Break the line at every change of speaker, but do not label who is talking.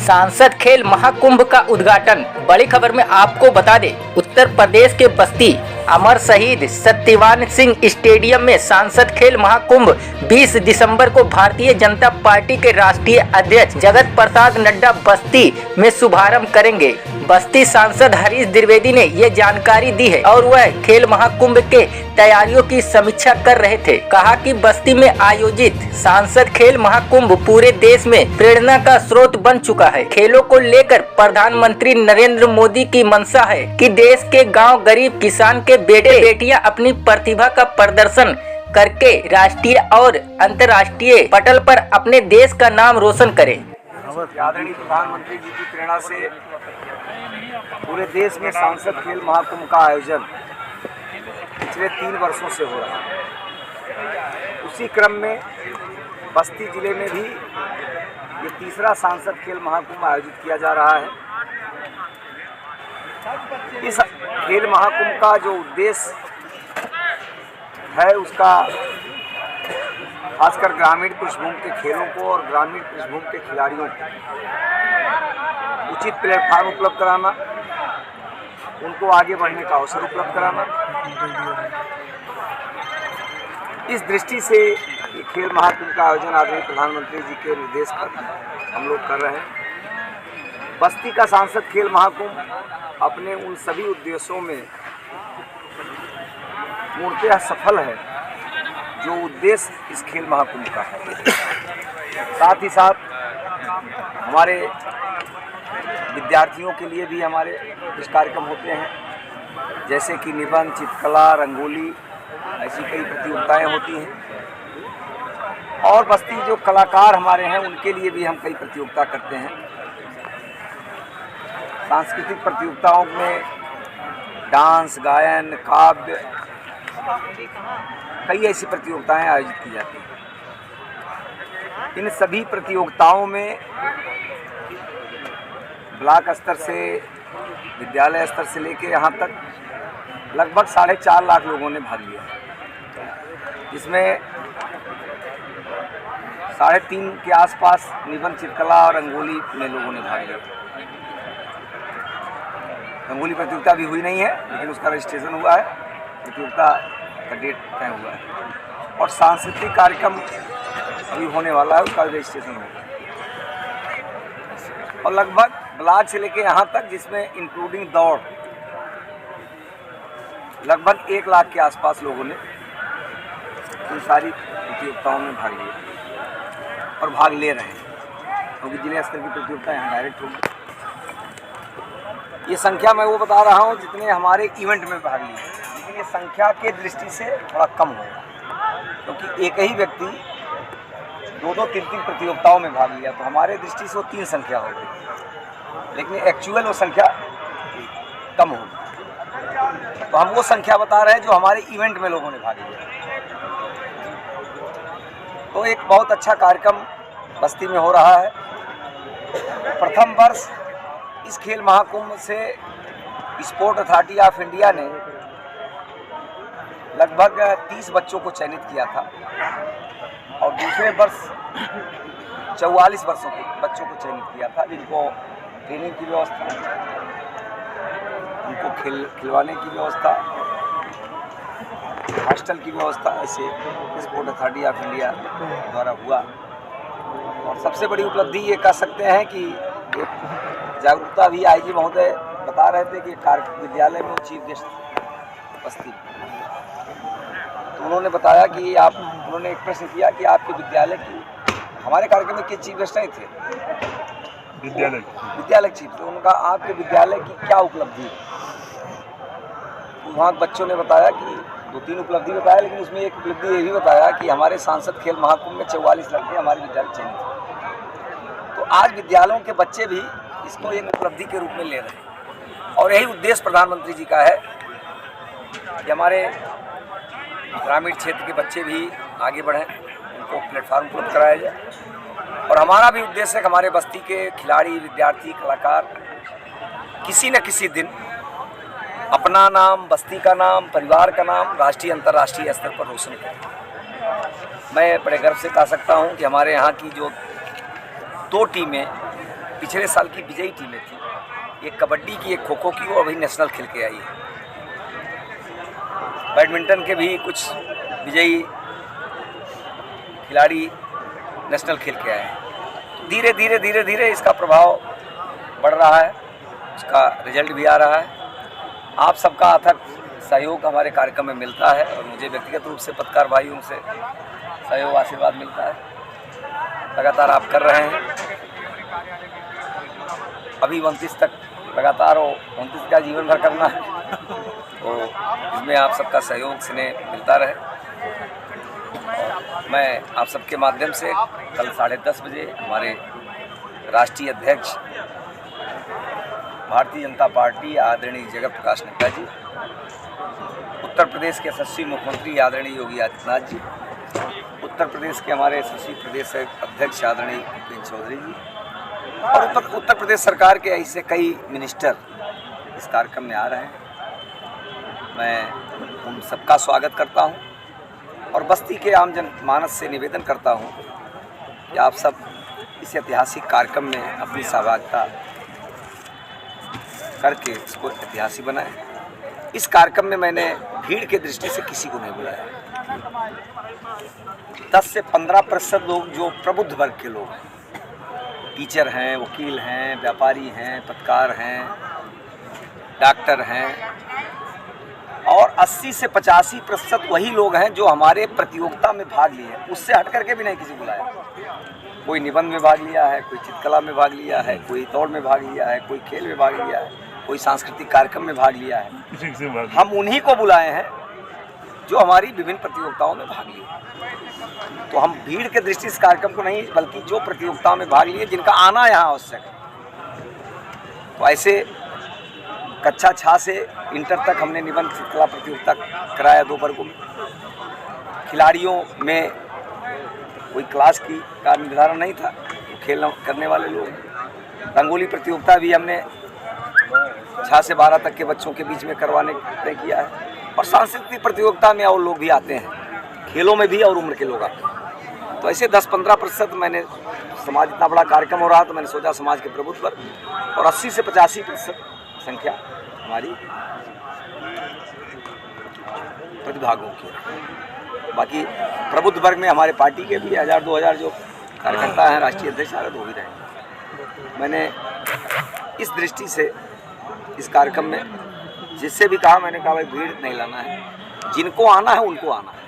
सांसद खेल महाकुंभ का उद्घाटन। बड़ी खबर में आपको बता दें, उत्तर प्रदेश के बस्ती अमर शहीद सत्यवान सिंह स्टेडियम में सांसद खेल महाकुंभ 20 दिसंबर को भारतीय जनता पार्टी के राष्ट्रीय अध्यक्ष जगत प्रसाद नड्डा बस्ती में शुभारंभ करेंगे। बस्ती सांसद हरीश द्विवेदी ने ये जानकारी दी है और वह खेल महाकुंभ के तैयारियों की समीक्षा कर रहे थे। कहा कि बस्ती में आयोजित सांसद खेल महाकुंभ पूरे देश में प्रेरणा का स्रोत बन चुका है। खेलों को लेकर प्रधानमंत्री नरेंद्र मोदी की मंशा है कि देश के गांव गरीब किसान के बेटे बेटियां अपनी प्रतिभा का प्रदर्शन करके राष्ट्रीय और अंतर्राष्ट्रीय पटल पर अपने देश का नाम रोशन करें।
आदरणीय प्रधानमंत्री जी की प्रेरणा से पूरे देश में सांसद खेल महाकुंभ का आयोजन पिछले 3 वर्षों से हो रहा है। उसी क्रम में बस्ती जिले में भी ये तीसरा सांसद खेल महाकुंभ आयोजित किया जा रहा है। इस खेल महाकुंभ का जो उद्देश्य है उसका खासकर ग्रामीण पृष्ठभूमि के खेलों को और ग्रामीण पृष्ठभूमि के खिलाड़ियों को उचित प्लेटफार्म उपलब्ध कराना, उनको आगे बढ़ने का अवसर उपलब्ध कराना। इस दृष्टि से ये खेल महाकुंभ का आयोजन आदरणीय प्रधानमंत्री जी के निर्देश पर हम लोग कर रहे हैं। बस्ती का सांसद खेल महाकुंभ अपने उन सभी उद्देश्यों में पूर्णतः सफल है जो उद्देश्य इस खेल महाकुंभ का है। साथ ही साथ हमारे विद्यार्थियों के लिए भी हमारे कुछ कार्यक्रम होते हैं, जैसे कि निबंध, चित्रकला, रंगोली, ऐसी कई प्रतियोगिताएं होती हैं। और बस्ती जो कलाकार हमारे हैं उनके लिए भी हम कई प्रतियोगिता करते हैं। सांस्कृतिक प्रतियोगिताओं में डांस, गायन, काव्य, कई ऐसी प्रतियोगिताएं आयोजित की जाती हैं। इन सभी प्रतियोगिताओं में ब्लॉक स्तर से विद्यालय स्तर से लेकर यहाँ तक लगभग 4.5 लाख लोगों ने भाग लिया, जिसमें 3.5 के आसपास निबंध, चित्रकला और रंगोली में लोगों ने भाग लिया। रंगोली प्रतियोगिता भी हुई नहीं है, लेकिन उसका रजिस्ट्रेशन हुआ है, प्रतियोगिता का डेट तय हुआ है। और सांस्कृतिक कार्यक्रम अभी होने वाला है, उसका रजिस्ट्रेशन होगा। और लगभग ब्लॉक से लेके यहाँ तक, जिसमें इंक्लूडिंग दौड़, लगभग 1 लाख के आसपास लोगों ने इन सारी प्रतियोगिताओं में भाग लिया और भाग ले रहे हैं, क्योंकि जिले स्तर की प्रतियोगिता यहाँ डायरेक्ट होगी। ये संख्या मैं वो बता रहा हूँ जितने हमारे इवेंट में भाग लिए, लेकिन ये संख्या के दृष्टि से थोड़ा कम होगा, क्योंकि एक ही व्यक्ति 2-2, 3-3 प्रतियोगिताओं में भाग लिया, तो हमारे दृष्टि से वो 3 संख्या होगी, लेकिन एक्चुअल वो संख्या कम होगी। तो हम वो संख्या बता रहे हैं जो हमारे इवेंट में लोगों ने भाग लिया। तो एक बहुत अच्छा कार्यक्रम बस्ती में हो रहा है। प्रथम वर्ष इस खेल महाकुंभ से स्पोर्ट अथॉरिटी ऑफ इंडिया ने लगभग 30 बच्चों को चयनित किया था, और दूसरे वर्ष 44 वर्षों के बच्चों को चयनित किया था, जिनको ट्रेनिंग की व्यवस्था, उनको खिलवाने की व्यवस्था, हॉस्टल की व्यवस्था, ऐसे स्पोर्ट अथॉरिटी ऑफ इंडिया द्वारा हुआ। और सबसे बड़ी उपलब्धि ये कह सकते हैं कि जागरूकता भी आईजी महोदय बता रहे थे कि विद्यालय में चीफ गेस्ट बस्ती, तो उन्होंने बताया कि उन्होंने एक प्रश्न किया कि आपके विद्यालय की, हमारे कार्यक्रम में किस चीफ गेस्ट नहीं थे, विद्यालय चीफ, तो उनका आपके विद्यालय की क्या उपलब्धि है। तो वहाँ बच्चों ने बताया कि 2-3 उपलब्धि बताया, लेकिन उसमें एक उपलब्धि ये भी बताया कि हमारे सांसद खेल महाकुंभ में 44 लड़के हमारे विद्यालय चयनित थे। तो आज विद्यालयों के बच्चे भी इसको एक उपलब्धि के रूप में ले रहे हैं, और यही उद्देश्य प्रधानमंत्री जी का है कि हमारे ग्रामीण क्षेत्र के बच्चे भी आगे बढ़ें, उनको प्लेटफार्म उपलब्ध कराया जाए। और हमारा भी उद्देश्य है कि हमारे बस्ती के खिलाड़ी, विद्यार्थी, कलाकार किसी न किसी दिन अपना नाम, बस्ती का नाम, परिवार का नाम राष्ट्रीय अंतर्राष्ट्रीय स्तर पर रोशन करें। मैं बड़े गर्व से कह सकता हूं कि हमारे यहाँ की जो 2 टीमें पिछले साल की विजयी टीमें थी, एक कबड्डी की, एक खो खो की, वो अभी नेशनल खेल के आई है। बैडमिंटन के भी कुछ विजयी खिलाड़ी नेशनल खेल के आए हैं। धीरे धीरे धीरे धीरे इसका प्रभाव बढ़ रहा है, उसका रिजल्ट भी आ रहा है। आप सबका अथक सहयोग हमारे कार्यक्रम में मिलता है और मुझे व्यक्तिगत रूप से पत्रकार भाइयों से सहयोग आशीर्वाद मिलता है, लगातार आप कर रहे हैं। अभी 29 तक लगातार, और 29 का जीवन भर करना है, तो इसमें आप सबका सहयोग स्नेह मिलता रहे। मैं आप सबके माध्यम से कल 10:30 बजे हमारे राष्ट्रीय अध्यक्ष भारतीय जनता पार्टी आदरणीय जगत प्रकाश नड्डा जी, उत्तर प्रदेश के यशस्वी मुख्यमंत्री आदरणीय योगी आदित्यनाथ जी, उत्तर प्रदेश के हमारे यशस्वी प्रदेश अध्यक्ष आदरणीय भूपेंद्र चौधरी जी और उत्तर प्रदेश सरकार के ऐसे कई मिनिस्टर इस कार्यक्रम में आ रहे हैं। मैं उन सबका स्वागत करता हूं और बस्ती के आम जनमानस से निवेदन करता हूं कि आप सब इस ऐतिहासिक कार्यक्रम में अपनी सहभागिता करके इसको ऐतिहासिक बनाएं। इस कार्यक्रम में मैंने भीड़ के दृष्टि से किसी को नहीं बुलाया। 10 से 15% लोग जो प्रबुद्ध वर्ग के लोग हैं, टीचर हैं, वकील हैं, व्यापारी हैं, पत्रकार हैं, डॉक्टर हैं, और 80 से 85% वही लोग हैं जो हमारे प्रतियोगिता में भाग लिए हैं। उससे हट करके भी नहीं किसी बुलाया। कोई निबंध में भाग लिया है, कोई चित्रकला में भाग लिया है, कोई दौड़ में भाग लिया है, कोई खेल में भाग लिया है, कोई सांस्कृतिक कार्यक्रम में भाग लिया है। हम उन्हीं को बुलाए हैं जो हमारी विभिन्न प्रतियोगिताओं में भाग लिए। तो हम भीड़ के दृष्टि इस कार्यक्रम को नहीं, बल्कि जो प्रतियोगिताओं में भाग लिए, जिनका आना यहाँ आवश्यक है। तो ऐसे कक्षा 6 से इंटर तक हमने निबंध चित्रकला प्रतियोगिता कराया 2 वर्गों में। खिलाड़ियों में कोई क्लास की का निर्धारण नहीं था, तो खेल करने वाले लोग। रंगोली प्रतियोगिता भी हमने 6 से 12 तक के बच्चों के बीच में करवाने तय किया है। और सांस्कृतिक प्रतियोगिता में और लोग भी आते हैं, खेलों में भी और उम्र के लोग आते हैं। तो ऐसे 10-15% मैंने, समाज इतना बड़ा कार्यक्रम हो रहा, तो मैंने सोचा समाज के प्रबुद्ध वर्ग, और 80 से 85% संख्या हमारी प्रतिभागों की। बाकी प्रबुद्ध वर्ग में हमारे पार्टी के भी 1000-2000 जो कार्यकर्ता हैं, राष्ट्रीय अध्यक्ष सारे तो भी रहेंगे। मैंने इस दृष्टि से इस कार्यक्रम में जिससे भी कहा, मैंने कहा भाई भीड़ नहीं लाना है, जिनको आना है उनको आना है।